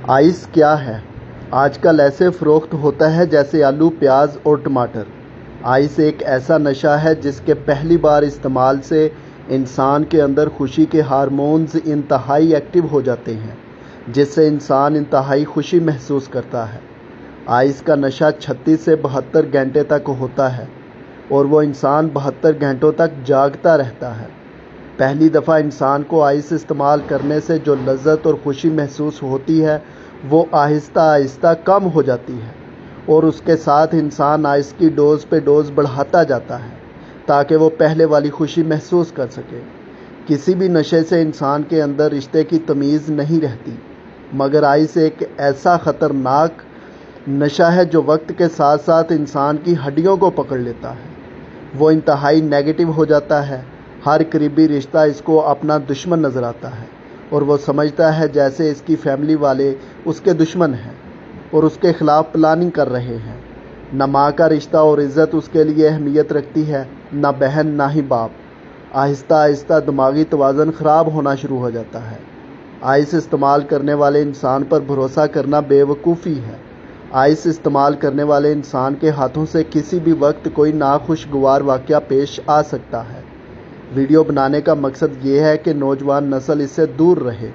Ice کیا ہے؟ آج کل ایسے فروخت ہوتا ہے جیسے آلو، پیاز اور ٹماٹر۔ آئس ایک ایسا نشہ ہے جس کے پہلی بار استعمال سے انسان کے اندر خوشی کے ہارمونز انتہائی ایکٹیو ہو جاتے ہیں، جس سے انسان انتہائی خوشی محسوس کرتا ہے۔ آئس کا نشہ 36 سے 72 گھنٹے تک ہوتا ہے اور وہ انسان 72 گھنٹوں تک جاگتا رہتا ہے۔ پہلی دفعہ انسان کو آئس استعمال کرنے سے جو لذت اور خوشی محسوس ہوتی ہے وہ آہستہ آہستہ کم ہو جاتی ہے، اور اس کے ساتھ انسان آئس کی ڈوز پہ ڈوز بڑھاتا جاتا ہے تاکہ وہ پہلے والی خوشی محسوس کر سکے۔ کسی بھی نشے سے انسان کے اندر رشتے کی تمیز نہیں رہتی، مگر آئس ایک ایسا خطرناک نشہ ہے جو وقت کے ساتھ ساتھ انسان کی ہڈیوں کو پکڑ لیتا ہے۔ وہ انتہائی نیگیٹو ہو جاتا ہے۔ ہر قریبی رشتہ اس کو اپنا دشمن نظر آتا ہے اور وہ سمجھتا ہے جیسے اس کی فیملی والے اس کے دشمن ہیں اور اس کے خلاف پلاننگ کر رہے ہیں۔ نہ ماں کا رشتہ اور عزت اس کے لیے اہمیت رکھتی ہے، نہ بہن نہ ہی باپ۔ آہستہ آہستہ دماغی توازن خراب ہونا شروع ہو جاتا ہے۔ آئس استعمال کرنے والے انسان پر بھروسہ کرنا بے وقوفی ہے۔ آئس استعمال کرنے والے انسان کے ہاتھوں سے کسی بھی وقت کوئی ناخوشگوار واقعہ پیش آ سکتا ہے۔ ویڈیو بنانے کا مقصد یہ ہے کہ نوجوان نسل اس سے دور رہے۔